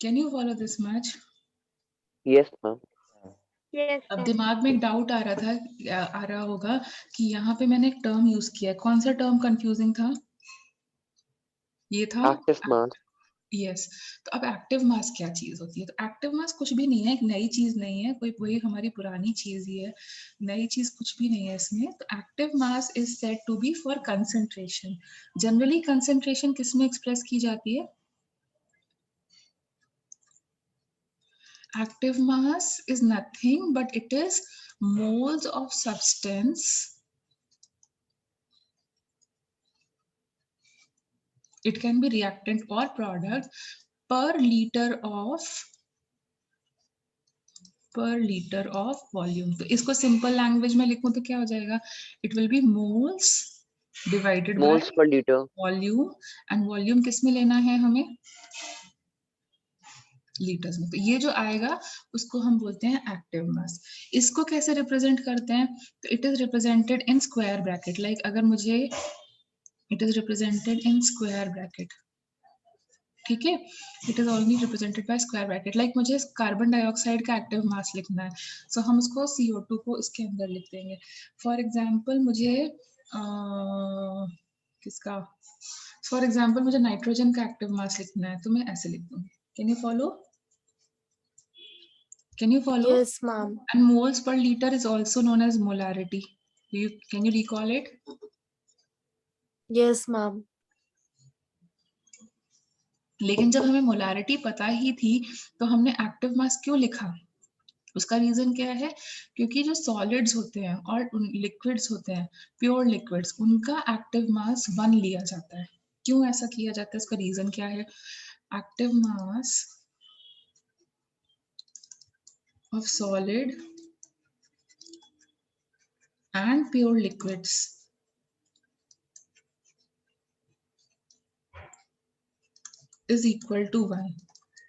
Can you follow this much? Yes, ma'am. Yes, अब ma'am. दिमाग में एक डाउट आ रहा था, आ रहा होगा कि यहाँ पे मैंने एक टर्म यूज किया है, कौन सा टर्म कंफ्यूजिंग था? ये था Active mass. यस। तो अब एक्टिव मास क्या चीज होती है? तो एक्टिव मास कुछ भी नहीं है, एक नई चीज नहीं है, कोई वही हमारी पुरानी चीज ही है, नई चीज कुछ भी नहीं है इसमें। तो active mass is said to be for concentration. Generally concentration किस में एक्सप्रेस की जाती है? Active mass is nothing but it is moles of substance. It can be reactant or product per liter of volume. तो इसको simple language में लिखूं तो क्या हो जाएगा? It will be moles divided by Moles per liter. volume, and volume किस में लेना है हमें? लीटर्स में। तो ये जो आएगा उसको हम बोलते हैं एक्टिव मास। इसको कैसे रिप्रेजेंट करते हैं? तो it is represented in square bracket. Like अगर मुझे it is represented in square bracket, ठीक है, it is only represented by square bracket. Like मुझे कार्बन डाइऑक्साइड का एक्टिव मास लिखना है, सो हम उसको CO2 को इसके अंदर लिख देंगे। फॉर एग्जाम्पल मुझे किसका, फॉर एग्जाम्पल मुझे नाइट्रोजन का एक्टिव मास लिखना है, तो मैं ऐसे लिख दूंगी। Can you follow? Can you follow? Yes, ma'am. And moles per liter is also known as molarity. Can you recall it? Yes, ma'am. लेकिन जब हमें मोलारिटी पता ही थी तो हमने एक्टिव मास क्यों लिखा? उसका रीजन क्या है? क्योंकि जो सॉलिड्स होते हैं और लिक्विड्स होते हैं, प्योर लिक्विड्स, उनका एक्टिव मास 1 लिया जाता है। क्यों ऐसा किया जाता है? उसका रीजन क्या है? Active mass of solid and pure liquids is equal to 1।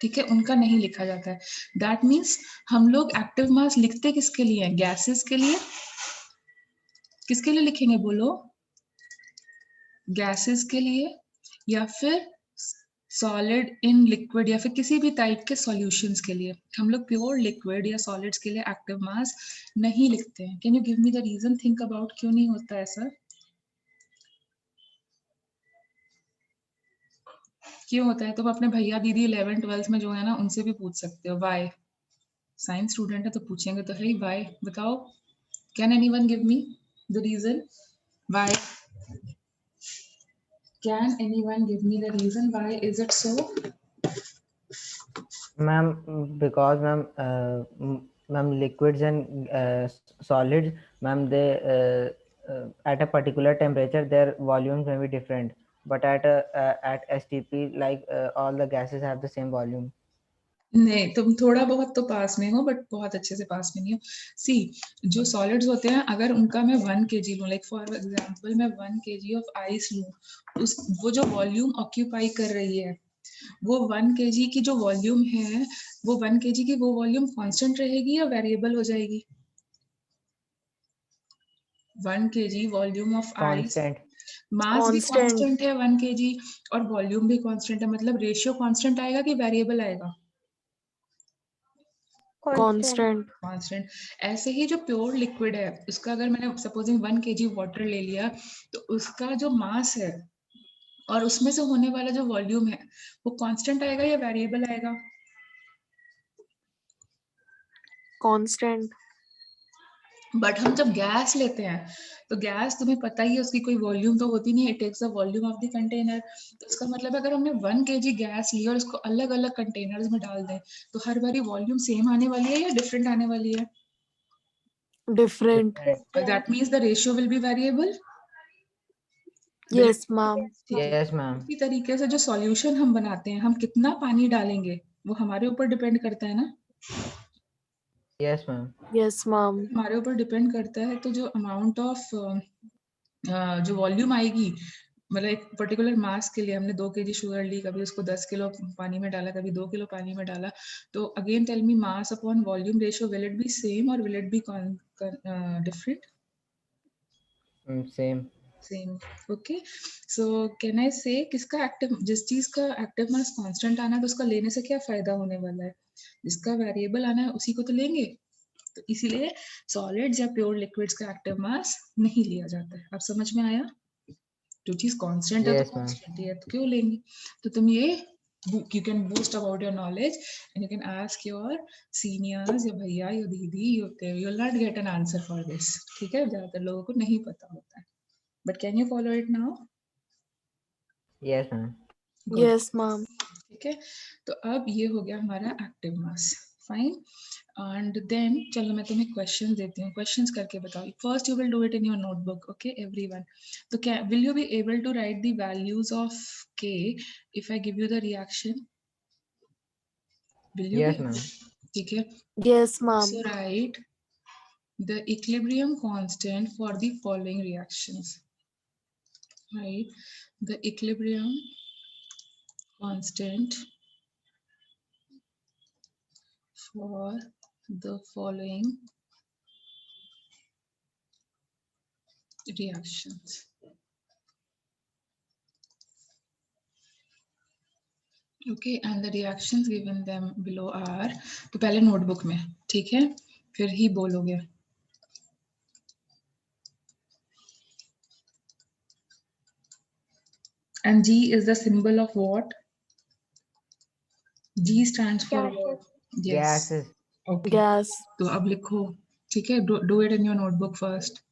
ठीक है, उनका नहीं लिखा जाता है। दैट मीन्स हम लोग एक्टिव मास लिखते किसके लिए हैं? गैसेस के लिए। किसके लिए लिखेंगे बोलो? गैसेस के लिए, या फिर सॉलिड इन लिक्विड, या फिर किसी भी टाइप के सॉल्यूशंस के लिए। हम लोग प्योर लिक्विड या सॉलिड्स के लिए एक्टिव मास नहीं लिखते हैं। Can you give me the reason? Think about क्यों नहीं होता ऐसा? क्यों होता है? तुम अपने भैया दीदी 11th 12th में जो है ना, उनसे भी पूछ सकते हो वाई। साइंस स्टूडेंट है तो पूछेंगे तो है, वाई बताओ। Can anyone give me the reason why? Can anyone give me the reason why is it so? Ma'am, because ma'am, liquids and solids, ma'am, they at a particular temperature their volumes may be different, but at STP, like all the gases have the same volume. नहीं, तुम थोड़ा बहुत तो पास में हो, but बहुत अच्छे से पास में नहीं हो। सी, जो सॉलिड्स होते हैं, अगर उनका मैं 1 kg लूँ, लाइक फॉर एग्जांपल मैं 1 kg ऑफ आइस लूँ, उस वो जो वॉल्यूम ऑक्यूपाई कर रही है, वो 1 kg की जो वॉल्यूम है, वो 1 kg की वो वॉल्यूम कांस्टेंट रहेगी या वेरिएबल हो जाएगी? 1 kg volume of ice, Constant. मास भी Constant. कांस्टेंट है 1 kg, और वॉल्यूम भी कांस्टेंट है, मतलब रेशियो कांस्टेंट आएगा कि वेरिएबल आएगा? Constant. कांस्टेंट। ऐसे ही जो प्योर लिक्विड है, उसका अगर मैंने सपोजिंग 1 kg वाटर ले लिया, तो उसका जो मास है और उसमें से होने वाला जो वॉल्यूम है, वो कांस्टेंट आएगा या वेरिएबल आएगा? Constant. बट हम जब गैस लेते हैं, तो गैस तुम्हें पता ही है उसकी कोई वॉल्यूम तो होती नहीं है, it takes the volume of the container. तो इसका मतलब अगर हमने 1 kg गैस ली और उसको अलग अलग कंटेनर्स में डाल दें, तो हर बारी वॉल्यूम सेम आने वाली है या डिफरेंट आने वाली है? Different. That means the ratio will be variable. Yes, ma'am. Yes, ma'am. इसी तरीके से जो सॉल्यूशन हम बनाते हैं, हम कितना पानी डालेंगे वो हमारे ऊपर डिपेंड करता है ना? Yes, ma'am. Yes, ma'am. हमारे ऊपर डिपेंड करता है। तो जो अमाउंट ऑफ जो वॉल्यूम आएगी, मतलब एक पर्टिकुलर मास के लिए हमने 2 kg शुगर ली, कभी उसको 10 किलो पानी में डाला, कभी 2 किलो पानी में डाला, तो again tell me, mass upon volume ratio, will it be same और will it be different? Same. Same. Okay, so can I say किसका एक्टिव, जिस चीज का एक्टिव मास कांस्टेंट आना है तो उसका लेने से क्या फायदा होने वाला है, जिसका वेरिएबल आना है उसी को तो लेंगे. तो इसीलिए सॉलिड्स या प्योर लिक्विड्स का एक्टिव मास नहीं लिया जाता है. अब समझ में आया, जो चीज कांस्टेंट है तो Yes, ma'am. कांस्टेंट ही है तो क्यों लेंगे. तो तुम ये you can boast about your knowledge and you can ask your seniors या भैया या दीदी, you'll not get an answer for this. ठीक है, ज्यादातर लोगों को नहीं पता होता है. But can you follow it now? Yes, ma'am. Good. Yes, ma'am. ठीक है, तो अब ये हो गया हमारा active mass. Fine. And then चलो मैं तुम्हें क्वेश्चन देती हूँ, क्वेश्चंस करके बताओ. First you will do it in your notebook. Okay everyone. तो क्या will you be able to write the values of K if I give you the reaction? Will you Yes, be? ma'am. ठीक है. Yes, ma'am. So write the equilibrium constant for the following reactions. Right, the equilibrium constant for the following reactions. Okay, and the reactions given them below are, तो पहले notebook में, ठीक है, फिर ही बोलोगे. And G is the symbol of what? G stands for what? Yes. Gases. Okay. Gas. तो अब लिखो, ठीक है, do it in your notebook first.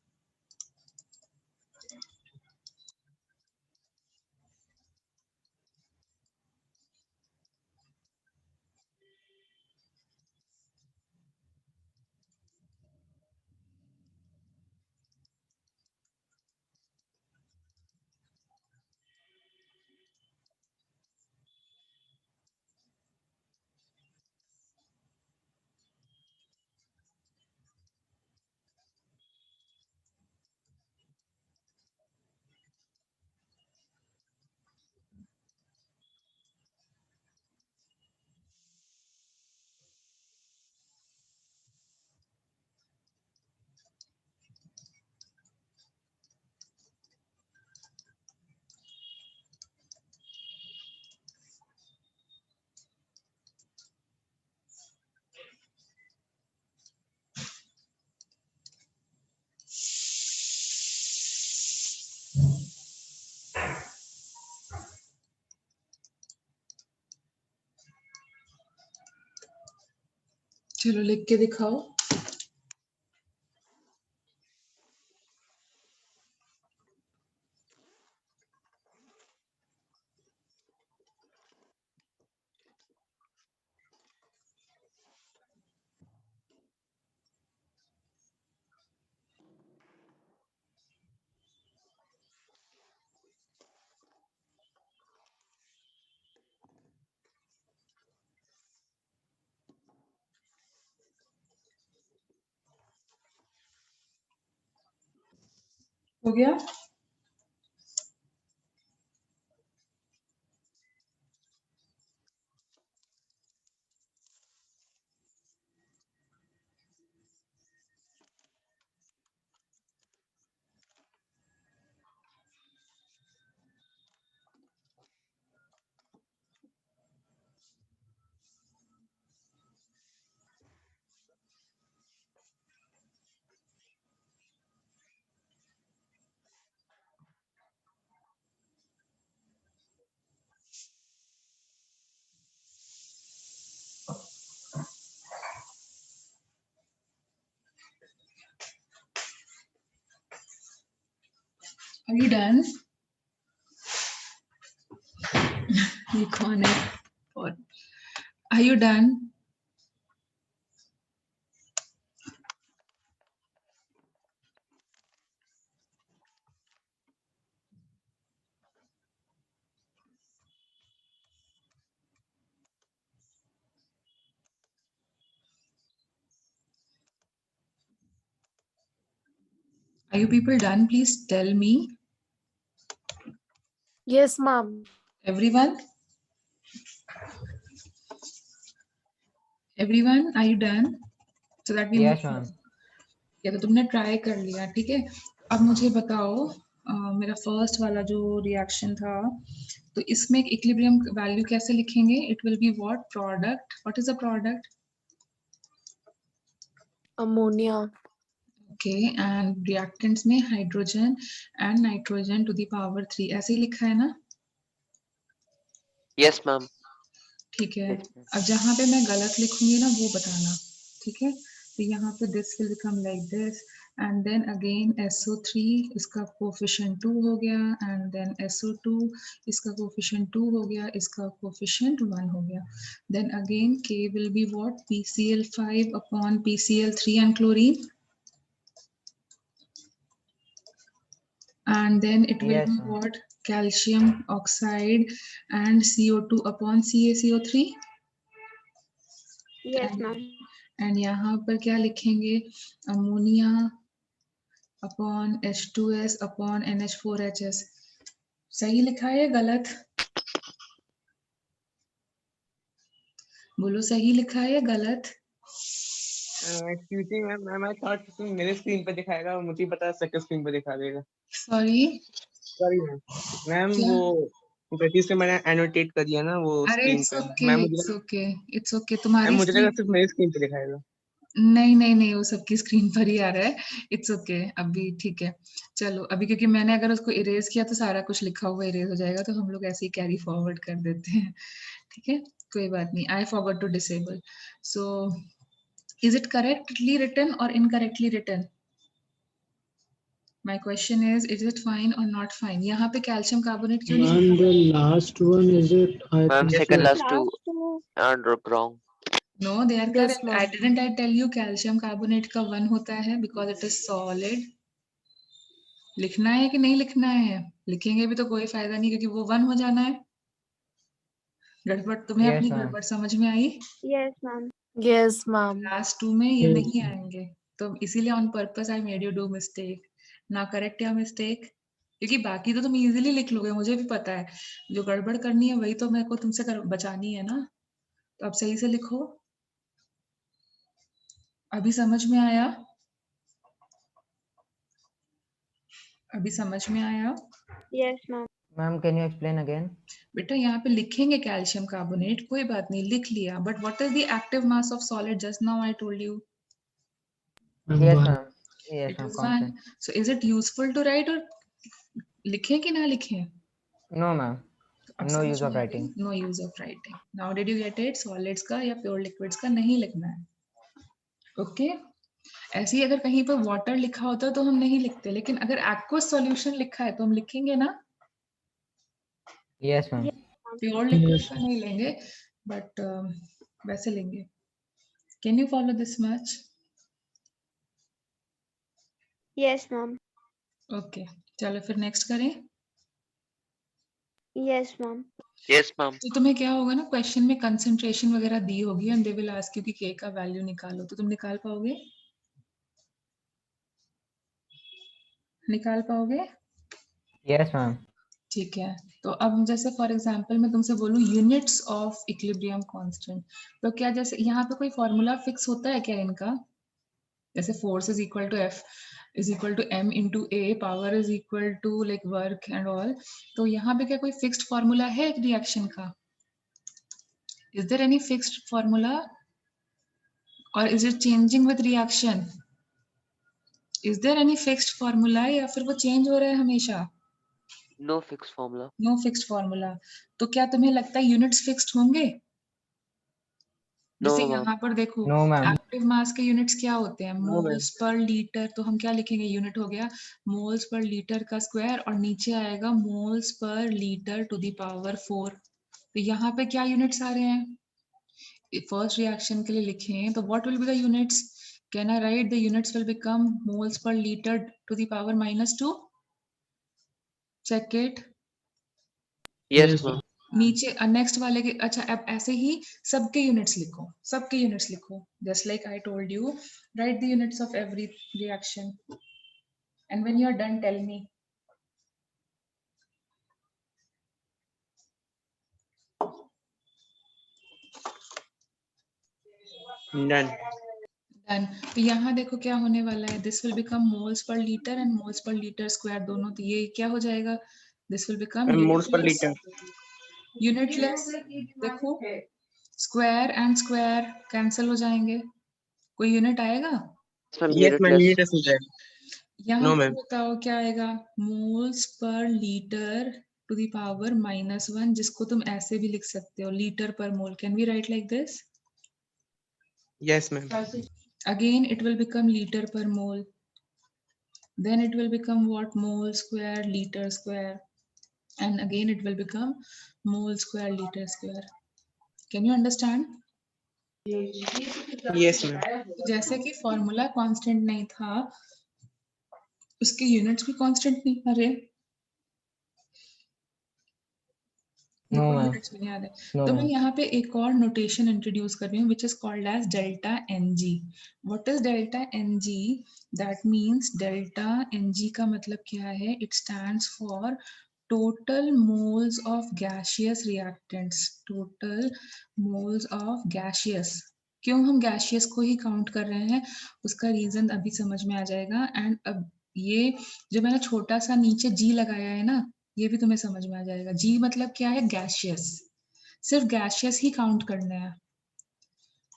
चलो लिख के दिखाओ. हो गया? Are you done? ये कौन है? और Are you done? Are you people done? Please tell me. Yes, ma'am. Everyone? Everyone, are you done? So that we Yes, move. ma'am. या तो तुमने ट्राई कर लिया, ठीक है. अब मुझे बताओ, मेरा फर्स्ट वाला जो रिएक्शन था, तो इसमें इक्विलिब्रियम वैल्यू कैसे लिखेंगे? It will be what? Product. What is the product? Ammonia. Okay, and reactants में hydrogen and nitrogen to the power 3, ऐसे ही लिखा है ना? Yes, ma'am. ठीक है, Yes, ma'am. अब जहाँ पे मैं गलत लिखूंगी ना वो बताना, ठीक है? तो यहाँ पे this will become like this, and then again SO3 इसका कोफिशिएंट 2 हो गया, एंड देन SO2 इसका कोफिशिएंट 2 हो गया, इसका कोफिशिएंट 1 हो गया, then again K will be what? PCl5 upon PCl3 and chlorine, and then it will Yes, be ma'am. what? Calcium oxide and CO2 upon CaCO3. Yes, and, ma'am. and यहाँ पर क्या लिखेंगे? Ammonia upon H2S upon NH4HS. सही लिखा है या गलत? बोलो, सही लिखा है या गलत? Excuse me ma'am, I thought तुम मेरे स्क्रीन पे दिखाएगा और मुझे पता है सेकंड स्क्रीन पे दिखा देगा। Sorry, sorry ma'am. मैम क्या? वो गलती से मैंने एनोटेट कर दिया ना वो अरे स्क्रीन इट्स पे। Okay, ma'am it's okay, it's okay, ma'am तुम्हारी मुझे लगा स्क्रीन, सिर्फ मेरी स्क्रीन पे दिखाएगा। नहीं नहीं नहीं, वो सबकी स्क्रीन पर ही आ रहा है। इट्स ओके, अभी ठीक है। चलो अभी, क्योंकि मैंने अगर उसको इरेज किया तो सारा कुछ लिखा हुआ इरेज हो जाएगा, तो हम लोग ऐसे ही कैरी फॉरवर्ड कर देते हैं, ठीक है? कोई बात नहीं। I forgot to disable, so is it correctly written और incorrectly written? My question is it fine और नॉट फाइन? यहाँ पे कैल्शियम कार्बोनेट क्यों नहीं And लिखा? the last one is it? I Ma'am, think second so. last two are wrong. No, they are Yes, correct. ma'am. I didn't I tell you calcium carbonate का 1 होता है because it is solid. लिखना है कि नहीं लिखना है? लिखेंगे भी तो कोई फायदा नहीं, क्योंकि वो 1 हो जाना है। गड़बड़ तुम्हें अपनी Yes, ma'am. गड़बड़ समझ में आई? Yes, ma'am. Yes, ma'am. Last 2 में ये Yes. नहीं आएंगे, तो इसीलिए on purpose I made you do mistake. ना करेक्ट या मिस्टेक, क्योंकि बाकी तो तुम इजीली लिख लोगे, मुझे भी पता है। जो गड़बड़ करनी है वही तो मेरे को तुमसे बचानी है ना, तो अब सही से लिखो। अभी समझ में आया? अभी समझ में आया? Yes, ma'am. Ma'am, can you explain again? बेटा यहाँ पे लिखेंगे कैल्शियम कार्बोनेट, कोई बात नहीं, लिख लिया, but what is the active mass of solid? Just now I told you And Yes, one. ma'am. Yes, it ma'am. Is 1। Constant. So is it useful to write, और लिखें कि ना लिखें? No, ma'am. अब No समझ use में of आ writing. गई? No use of writing. Now did you get it? Solids का या प्योर लिक्विड्स का नहीं लिखना है, ओके? ऐसे ही अगर कहीं पर वाटर लिखा होता तो हम नहीं लिखते, लेकिन अगर एक्वस सॉल्यूशन लिखा है तो हम लिखेंगे ना। Yes, ma'am. Pure liquid Yes. का नहीं लेंगे, बट वैसे लेंगे। Can you follow this much? Yes, ma'am. Okay, चलो फिर नेक्स्ट करें। Yes, ma'am. Yes, ma'am. तो तुम्हें क्या होगा ना, क्वेश्चन में कंसंट्रेशन वगैरह दी होगी and they will ask you कि के का वैल्यू निकालो, तो तुम निकाल पाओगे? निकाल पाओगे? Yes, ma'am. ठीक है। तो अब जैसे फॉर एग्जांपल मैं तुमसे बोलूं यूनिट्स ऑफ इक्विलिब्रियम कांस्टेंट, तो क्या जैसे यहाँ पे कोई फॉर्मूला फिक्स होता है क्या इनका? जैसे force is equal to F is equal to M into A, power is equal to like work and all, तो यहाँ पे क्या कोई फिक्स्ड फॉर्मूला है एक रिएक्शन का? Is there any fixed formula, और is it changing with reaction? Is there any fixed formula, या फिर वो चेंज हो रहा है हमेशा? No fixed formula. No fixed formula. तो क्या तुम्हें लगता है यूनिट्स फिक्स्ड होंगे? No, जैसे ma'am. यहाँ पर देखो, No, ma'am. एक्टिव मास के यूनिट्स क्या होते हैं? No, ma'am. Moles per litre, तो हम क्या लिखेंगे? यूनिट हो गया मोल्स पर लीटर का स्क्वायर, और नीचे आएगा moles per litre to the power 4। तो यहाँ पे क्या यूनिट्स आ रहे हैं? फर्स्ट रिएक्शन के लिए लिखें तो what will be the units? Can I write the units will become moles per litre to the power -2? Check it. Yes, Yes. ma'am. नीचे नेक्स्ट वाले के, अच्छा अब ऐसे ही सबके यूनिट्स लिखो, सबके यूनिट्स लिखो, just like I told you, write the units of every reaction and when you are done tell me. Done. Done. तो यहाँ देखो क्या होने वाला है, this will become moles per litre and moles per litre square दोनों, तो ये क्या हो जाएगा, this will become moles per litre. Unitless. देखो स्क्वायर एंड स्क्वायर कैंसिल हो जाएंगे, कोई यूनिट आएगा Yes, ma'am. Yes ma'am, Unitless. ये टेस्ट है। यहाँ No, पर ma'am. बताओ क्या आएगा, moles per litre to the power -1, जिसको तुम ऐसे भी लिख सकते हो लीटर पर mole, can we write like this, yes ma'am. again it will become liter per mole, then it will become what, mole square liter square, and again it will become mole square liter square. Can you understand? Yes ma'am. जैसे कि formula constant नहीं था, उसके units भी constant नहीं, अरे No, ma'am. Units भी नहीं आ रहे। No, तो मैं ma'am. यहाँ पे एक और नोटेशन इंट्रोड्यूस कर रही हूँ, which is called as delta n g. What is delta n g? That means delta n g का मतलब क्या है, it stands for total moles of gaseous reactants, total moles of gaseous. क्यों हम गैसियस को ही काउंट कर रहे हैं, उसका रीजन अभी समझ में आ जाएगा। एंड अब ये जो मैंने छोटा सा नीचे जी लगाया है ना, ये भी तुम्हें समझ में आ जाएगा। जी मतलब क्या है, गैसियस, सिर्फ गैसियस ही काउंट करना है।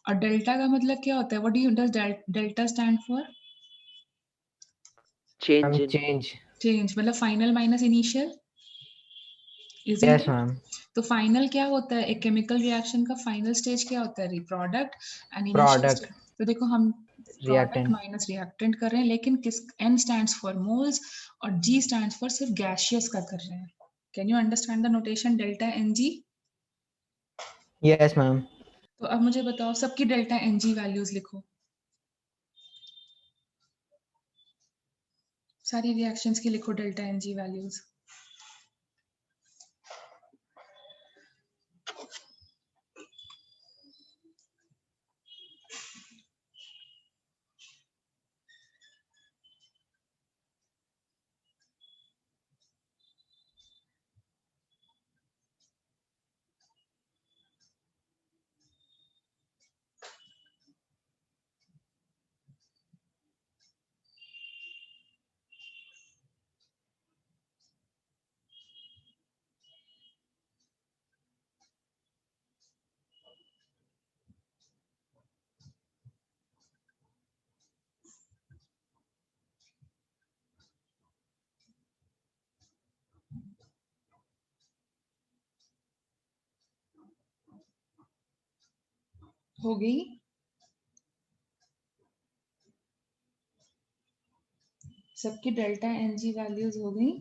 और डेल्टा का मतलब क्या होता है, what does delta stand for? Change Ma'am, in. change. Change, मतलब final minus initial, Yes, ma'am. तो फाइनल क्या होता है, एक केमिकल रिएक्शन का फाइनल स्टेज क्या होता है, product and initial Product. Stage. तो देखो हम प्रोडक्ट Reactant. माइनस रिएक्टेंट कर रहे हैं, लेकिन किस, एन स्टैंड्स फॉर मोल्स और जी स्टैंड्स फॉर सिर्फ गैसियस का कर रहे हैं। Can you understand the notation delta n g? Yes, ma'am. तो अब मुझे बताओ, सबकी डेल्टा एन जी वैल्यूज लिखो, सारी रिएक्शंस की लिखो डेल्टा एन जी वैल्यूज। हो गई? सबकी डेल्टा एन जी वैल्यूज हो गई?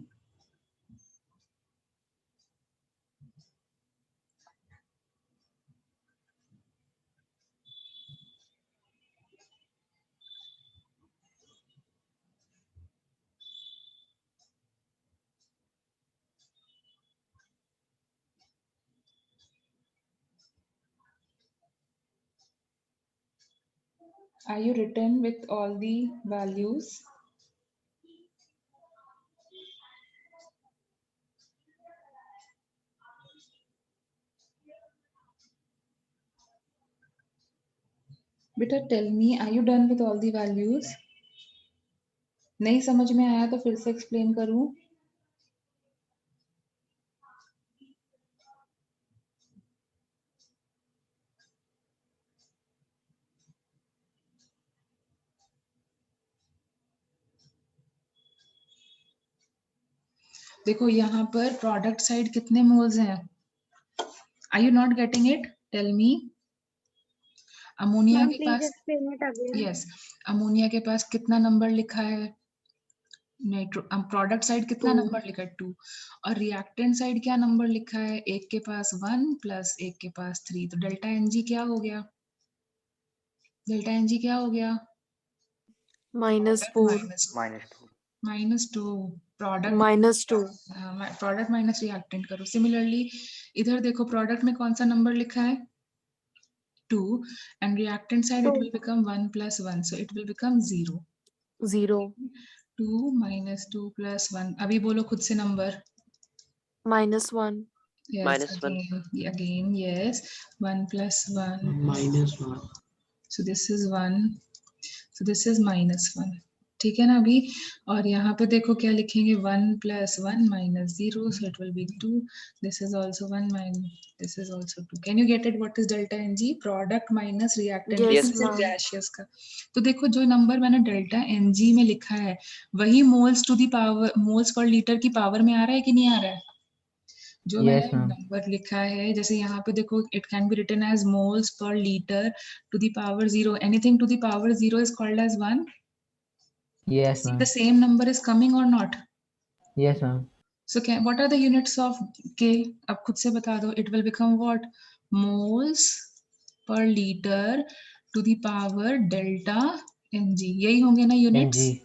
Are you written with all the values? बेटा tell me, are you done with all the values? नहीं समझ में आया तो फिर से एक्सप्लेन करूं? देखो यहाँ पर प्रोडक्ट साइड कितने मोल्स हैं? Are you not getting it? Tell me. Ammonia Ma'am, के please pass, explain it again. Yes, ammonia के पास कितना नंबर लिखा है? नाइट्रो, प्रोडक्ट साइड कितना 2. नंबर लिखा है? 2। और रिएक्टेंट साइड क्या नंबर लिखा है? एक के पास 1 प्लस एक के पास 3, तो डेल्टा एनजी क्या हो गया? डेल्टा एनजी क्या हो गया? -4, -2 प्रोडक्ट, -2, प्रोडक्ट माइनस रिएक्टेंट करो। सिमिलरली इधर देखो, प्रोडक्ट में कौन सा नंबर लिखा है? 2, and reactant side it 2. will become 1 plus 1, so it will become 0. 0, 2 minus 2 plus 1, अभी बोलो खुद से number. -1, Yes, -1. again yes, 1 plus 1, -1. so this is 1, तो दिस इज -1, ठीक है ना अभी। और यहाँ पे देखो क्या लिखेंगे, 1 + 1 - 0, so it will be 2. This is also 1 - this is also 2. Can you get it? What is delta Ng? Product minus reactant Yes, reactant ma'am. gaseous का। तो देखो जो नंबर मैंने डेल्टा Ng में लिखा है वही moles to the power, moles per litre की पावर में आ रहा है कि नहीं आ रहा है? जो Yes, मैंने ma'am. नंबर लिखा है, जैसे यहाँ पे देखो, it can be written as moles per litre to the power 0. Anything to the power 0 is called as 1. Yes, The ma'am. same number is coming or not? Yes, ma'am. So what are the units of K? अब खुद से बता दो. It will become what? Moles per liter to the power delta Mg. यही होंगे ना units? Ng.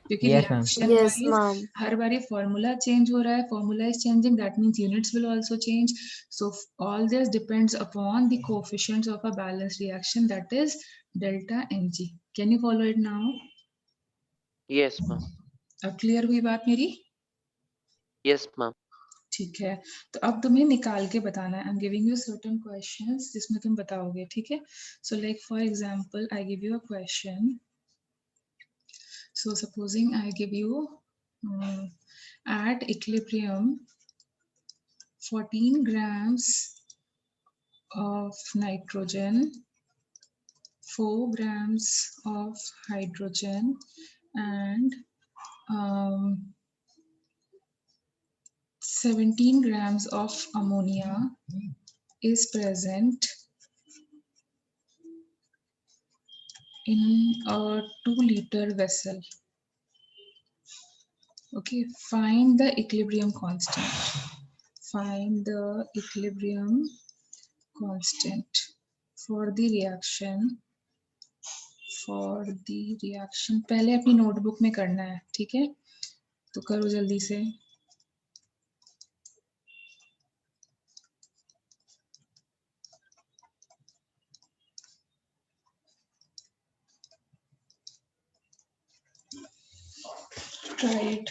क्योंकि Yes, ma'am. Reaction Yes, wise ma'am. हर बार ये फॉर्मूला चेंज हो रहा है, formula is changing, that means units will also change. So all this depends upon the coefficients of a balanced reaction, that is delta Mg. Can you follow it now? Yes, ma'am. अब clear हुई बात मेरी? Yes, ma'am. ठीक है, तो अब तुम्हें निकाल के बताना है. I am giving you certain questions जिसमें तुम बताओगे, ठीक है. So like for example I give you a question. So supposing I give you at equilibrium 14 grams of nitrogen, 4 grams of hydrogen, and 17 grams of ammonia is present in a 2-liter vessel. Okay, find the equilibrium constant. Find the equilibrium constant for the reaction. पहले अपनी notebook में करना है, ठीक है, तो करो जल्दी से. Try it.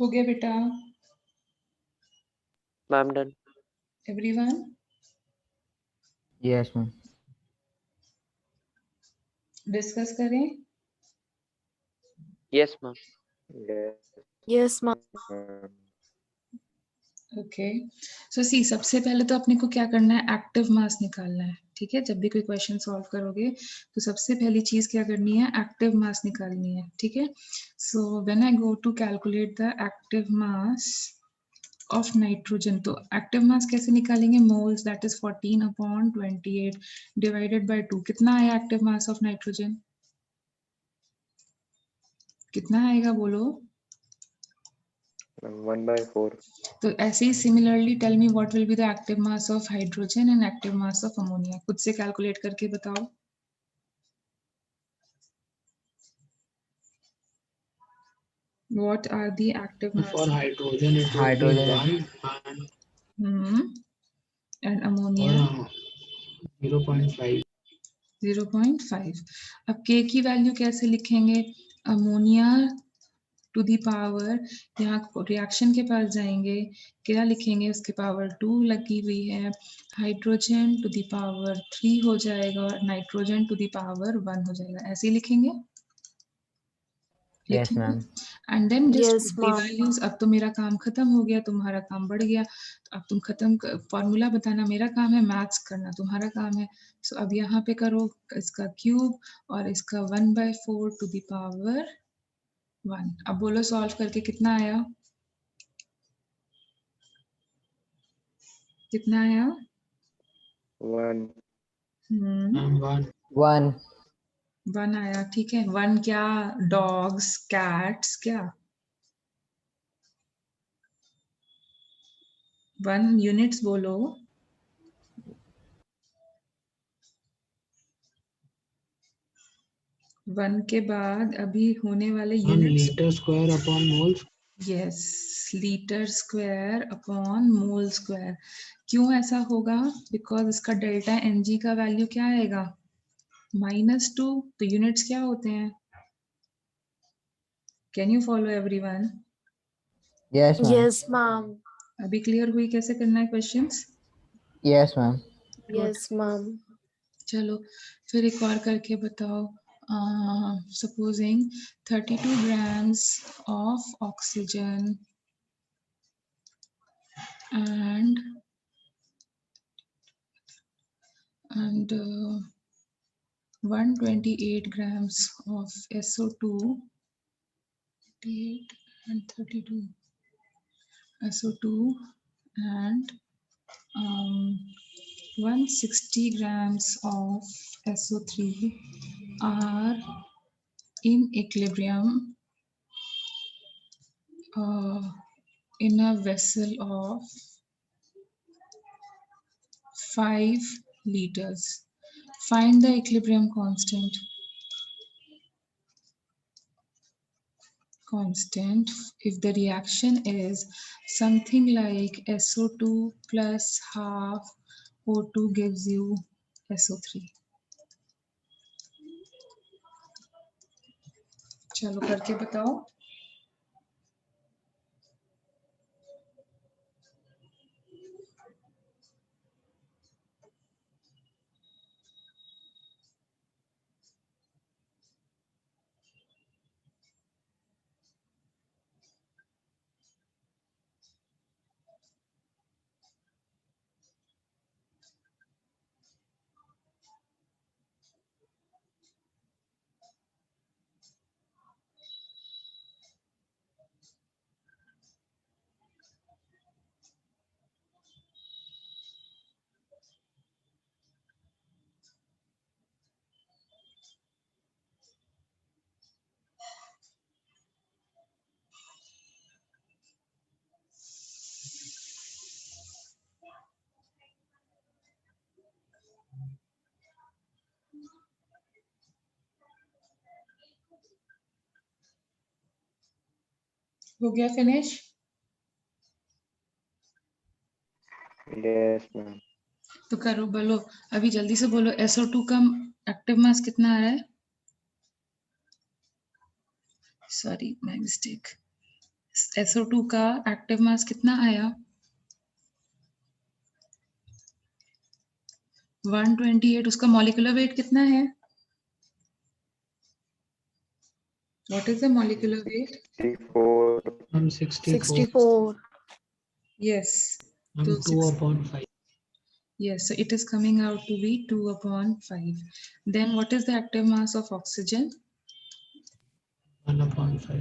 हो गया बेटा? Ma'am, done. Everyone? Yes, ma'am. Discuss करें. Yes, ma'am. Yes, ma'am. Okay, so see, सबसे पहले तो अपने को क्या करना है, एक्टिव मास निकालना है, ठीक है. जब भी कोई क्वेश्चन सॉल्व करोगे तो सबसे पहली चीज क्या करनी है, एक्टिव मास निकालनी है, ठीक है. So when I go to calculate the active mass of nitrogen, तो एक्टिव मास कैसे निकालेंगे, moles, that is 14/28 divided by 2. कितना आया एक्टिव मास ऑफ नाइट्रोजन? कितना आएगा बोलो? 1/4. तो ऐसे ही similarly tell me what will be the active mass of hydrogen and active mass of ammonia. खुद से कैलकुलेट करके बताओ. What are the active For masses? hydrogen, it would Hydrogen. be 1 And or ammonia 0.5. 0.5. अब K की value कैसे लिखेंगे, ammonia to the power, यहाँ reaction के पास जाएंगे, क्या लिखेंगे, उसके पावर 2 लगी हुई है, हाइड्रोजन टू दी पावर 3 हो जाएगा और नाइट्रोजन टू दी पावर 1 हो जाएगा. ऐसे ही लिखेंगे. Yes, ma'am. And then Yes, just ma'am. Values. अब तो मेरा काम खत्म हो गया, तुम्हारा काम बढ़ गया, तो अब तुम खत्म फॉर्मूला बताना मेरा काम है, मैथ्स करना तुम्हारा काम है। सो अब यहाँ पे करो इसका क्यूब और इसका 1/4 टू द पावर 1। अब बोलो सॉल्व करके कितना आया, कितना आया? 1. मैम 1 1. 1 आया, ठीक है। 1 क्या? डॉग्स, कैट्स, क्या? 1 यूनिट्स बोलो। वन के बाद अभी होने वाले ma'am units. Litre square upon moles. Yes, litre square upon mole square. क्यों ऐसा होगा? बिकॉज इसका डेल्टा एनजी का वैल्यू क्या आएगा? -2। तो यूनिट्स क्या होते हैं? Can you follow everyone? Yes, ma'am. Yes, ma'am. अभी क्लियर हुई कैसे करना है questions? Yes, ma'am. Yes, ma'am. चलो फिर एक और करके बताओ। Supposing 32 grams of oxygen and 128 grams of SO2, 8 and 32 SO2 and 160 grams of SO3 are in equilibrium in a vessel of 5 liters. Find the equilibrium constant. If the reaction is something like SO2 plus half O2 gives you SO3. चलो करके बताओ। हो गया finish? Yes, ma'am. तो करो, बोलो अभी जल्दी से बोलो। SO2 का एक्टिव मास कितना आ रहा है? Sorry, my mistake. SO2 का एक्टिव मास कितना आया? 128। उसका मॉलिक्यूलर वेट कितना है? What is the molecular weight? 64. Ma'am 64। 64. Yes, ma'am तो 2/5। yes, so it is coming out to be 2/5. Then what is the active mass of oxygen? 1/5।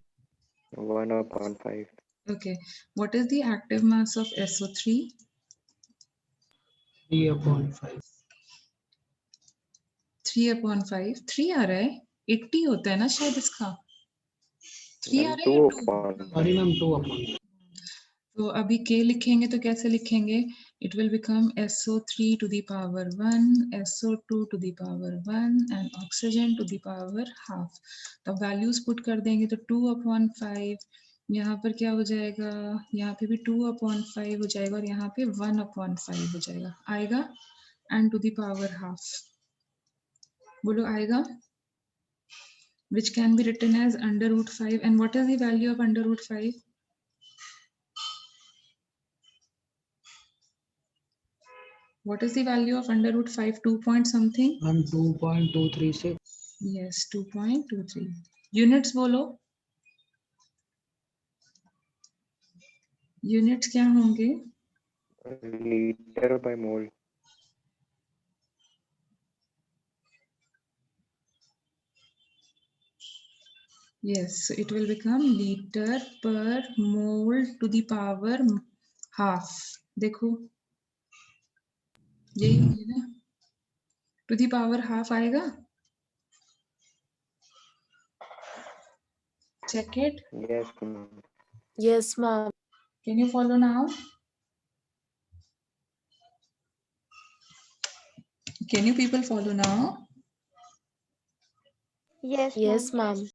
1/5. Okay, what is the active mass of SO3? 3/5। 3/5। 3 आ रहा है? 80 होता है ना शायद इसका। 3 आ Ma'am, रहा है या 2? Sorry ma'am 2/5। तो अभी K लिखेंगे तो कैसे लिखेंगे? It will become SO3 to the power 1, SO2 to the power 1 and oxygen to the power half. तो वैल्यूज पुट कर देंगे तो 2/5। यहाँ पर क्या हो जाएगा? यहाँ पे भी 2/5 हो जाएगा और यहाँ पे 1/5 हो जाएगा। आएगा? and to the power half. बोलो आएगा? Which can be written as √5. And what is the value of √5? What is the value of √5? 2 point something? Ma'am 2.236। Yes, 2.23. Units बोलो। यूनिट्स क्या होंगे? liter by mole. Yes, so it will become liter per mole to the power half. देखो यही होगी ना, to the power half आएगा. Check it. Yes, ma'am. Yes, ma'am. Can you follow now? Can you people follow now? Yes, Yes, ma'am. ma'am.